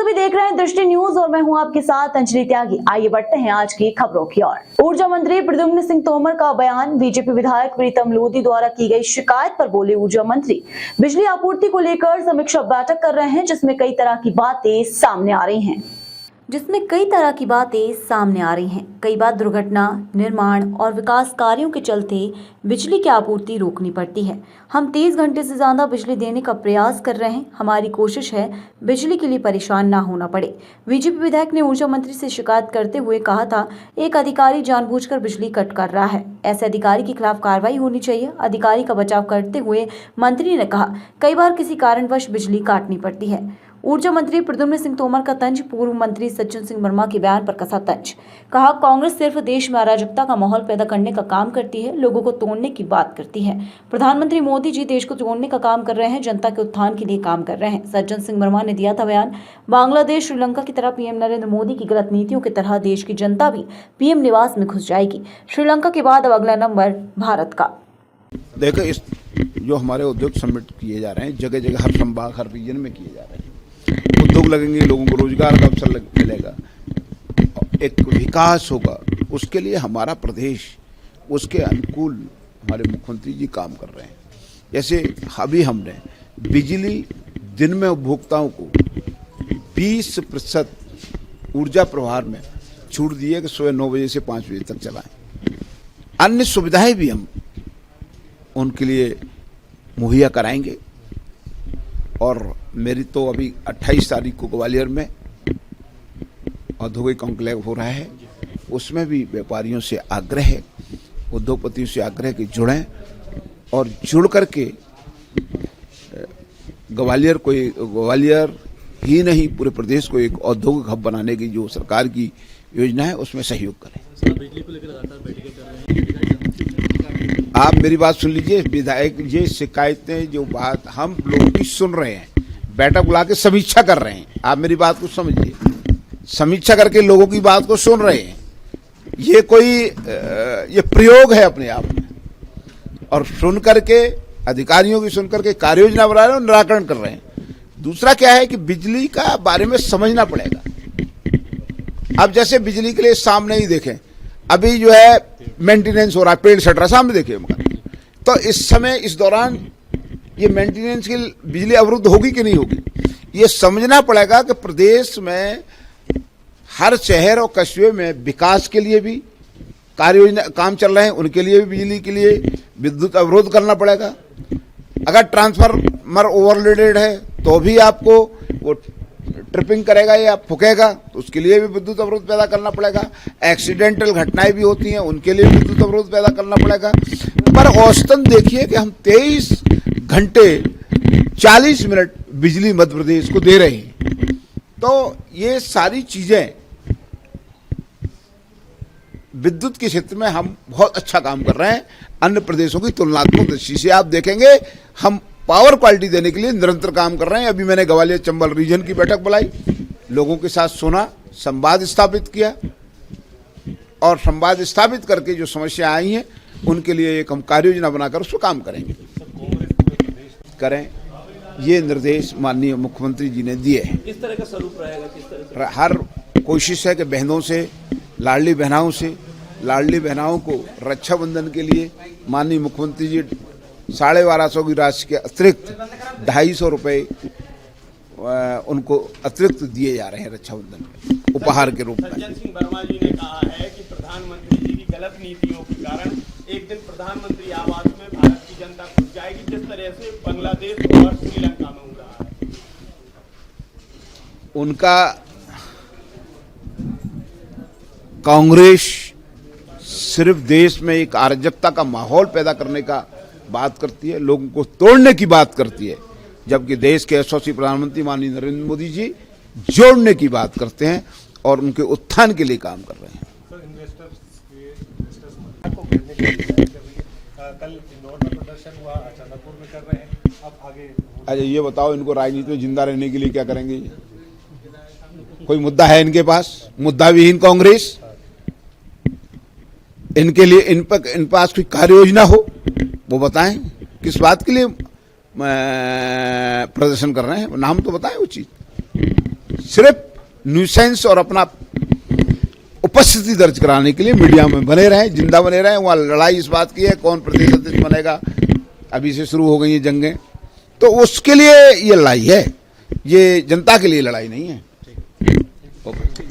सभी देख रहे हैं दृष्टि न्यूज और मैं हूं आपके साथ अंजलि त्यागी। आइए बढ़ते हैं आज की खबरों की ओर। ऊर्जा मंत्री प्रद्युम्न सिंह तोमर का बयान। बीजेपी विधायक प्रीतम लोधी द्वारा की गई शिकायत पर बोले ऊर्जा मंत्री। बिजली आपूर्ति को लेकर समीक्षा बैठक कर रहे हैं जिसमें कई तरह की बातें सामने आ रही हैं। कई बार दुर्घटना, निर्माण और विकास कार्यों के चलते बिजली की आपूर्ति रोकनी पड़ती है। हम 30 घंटे से ज्यादा बिजली देने का प्रयास कर रहे हैं। हमारी कोशिश है बिजली के लिए परेशान ना होना पड़े। बीजेपी विधायक ने ऊर्जा मंत्री से शिकायत करते हुए कहा था, एक अधिकारी जानबूझकर बिजली कट कर रहा है। ऐसे अधिकारी के खिलाफ कार्रवाई होनी चाहिए। अधिकारी का बचाव करते हुए मंत्री ने कहा, कई बार किसी कारणवश बिजली काटनी पड़ती है। ऊर्जा मंत्री प्रद्युम्न सिंह तोमर का तंज। पूर्व मंत्री सज्जन सिंह वर्मा के बयान पर कसा तंज। कहा, कांग्रेस सिर्फ देश में अराजकता का माहौल पैदा करने का काम करती है, लोगों को तोड़ने की बात करती है। प्रधानमंत्री मोदी जी देश को तोड़ने का काम कर रहे हैं, जनता के उत्थान के लिए काम कर रहे हैं। सज्जन सिंह वर्मा ने दिया था बयान। बांग्लादेश, श्रीलंका की तरह पीएम नरेंद्र मोदी की गलत नीतियों की तरह देश की जनता भी पीएम निवास में घुस जाएगी। श्रीलंका के बाद अब अगला नंबर भारत का। देखो, इस जो हमारे उद्योग समिट किए जा रहे हैं, जगह जगह हर संभाग, हर रीजन में किए जा रहे हैं। उद्योग लगेंगे, लोगों को रोजगार का अवसर मिलेगा, एक विकास होगा। उसके लिए हमारा प्रदेश, उसके अनुकूल हमारे मुख्यमंत्री जी काम कर रहे हैं। जैसे अभी हमने बिजली दिन में उपभोक्ताओं को 20% ऊर्जा प्रभार में छूट दी है कि सुबह 9 बजे से 5 बजे तक चलाएं। अन्य सुविधाएं भी हम उनके लिए मुहैया कराएंगे। और मेरी तो अभी 28 तारीख को ग्वालियर में औद्योगिक कॉन्क्लेव हो रहा है, उसमें भी व्यापारियों से आग्रह है, उद्योगपतियों से आग्रह कि जुड़ें और जुड़ करके ग्वालियर ही नहीं पूरे प्रदेश को एक औद्योगिक हब बनाने की जो सरकार की योजना है उसमें सहयोग करें। बिजली को लेकर लगातार बैठकें कर रहे हैं। आप मेरी बात सुन लीजिए। विधायक ये शिकायतें जो बात हम लोगों की सुन रहे हैं, बैठक बुला के समीक्षा कर रहे हैं। आप मेरी बात को समझिए, समीक्षा करके लोगों की बात को सुन रहे हैं। ये कोई ये प्रयोग है अपने आप में, और सुन करके अधिकारियों की सुन करके कार्य योजना बना रहे हैं और निराकरण कर रहे हैं। दूसरा क्या है कि बिजली का बारे में समझना पड़ेगा। अब जैसे बिजली के लिए सामने ही देखें, अभी जो है मेंटेनेंस हो रहा है, पेड़ सट रहा, सामने देखिए मकान। तो इस समय, इस दौरान ये मेंटेनेंस की बिजली अवरुद्ध होगी कि नहीं होगी, ये समझना पड़ेगा कि प्रदेश में हर शहर और कस्बे में विकास के लिए भी कार्य योजना काम चल रहे हैं, उनके लिए भी बिजली के लिए विद्युत अवरोध करना पड़ेगा। अगर ट्रांसफार्मर ओवरलोडेड है तो भी आपको वो ट्रिपिंग करेगा या फूकेगा, तो उसके लिए भी विद्युत अवरोध पैदा करना पड़ेगा। एक्सीडेंटल घटनाएं भी होती हैं, उनके लिए विद्युत अवरोध पैदा करना पड़ेगा। पर औसतन देखिए कि हम 23 घंटे 40 मिनट बिजली मध्य प्रदेश को दे रहे हैं। तो ये सारी चीजें विद्युत के क्षेत्र में हम बहुत अच्छा काम कर रहे हैं। अन्य प्रदेशों की तुलनात्मक दृष्टि से आप देखेंगे हम पावर क्वालिटी देने के लिए निरंतर काम कर रहे हैं। अभी मैंने ग्वालियर चंबल रीजन की बैठक बुलाई, लोगों के साथ सुना, संवाद स्थापित किया, और संवाद स्थापित करके जो समस्या आई हैं उनके लिए एक हम कार्य योजना बनाकर उसको काम करेंगे। करें, ये निर्देश माननीय मुख्यमंत्री जी ने दिए हैं। किस तरह का स्वरूप रहेगा, किस तरह से? हर कोशिश है कि बहनों से, लाडली बहनाओं को रक्षाबंधन के लिए माननीय मुख्यमंत्री जी 1250 की राशि के अतिरिक्त 250 रुपये उनको अतिरिक्त दिए जा रहे हैं रक्षाबंधन में उपहार के रूप में। सज्जन सिंह वर्मा जी ने कहा है कि प्रधानमंत्री जी की गलत नीतियों के कारण एक दिन प्रधानमंत्री आवास में भारत की जनता घुस जाएगी, जिस तरह से बांग्लादेश और श्रीलंका में हो रहा है। उनका कांग्रेस सिर्फ देश में एक अराजकता का माहौल पैदा करने का बात करती है, लोगों को तोड़ने की बात करती है, जबकि देश के यशस्वी प्रधानमंत्री माननीय नरेंद्र मोदी जी जोड़ने की बात करते हैं और उनके उत्थान के लिए काम कर रहे हैं। कल इंदौर में प्रदर्शन हुआ, अचानकपुर में कर रहे हैं, अब आगे। अच्छा ये बताओ, इनको राजनीति में जिंदा रहने के लिए क्या करेंगे? कोई मुद्दा है इनके पास? मुद्दा विहीन कांग्रेस। इनके लिए इन पास कोई कार्य योजना हो वो बताएं, किस बात के लिए प्रदर्शन कर रहे हैं, नाम तो बताएं वो चीज। सिर्फ न्यूसेंस और अपना उपस्थिति दर्ज कराने के लिए मीडिया में बने रहें, जिंदा बने रहें। वहाँ लड़ाई इस बात की है कौन प्रदेश अध्यक्ष बनेगा, अभी से शुरू हो गई ये जंगें, तो उसके लिए ये लड़ाई है, ये जनता के लिए लड़ाई नहीं है। ओके।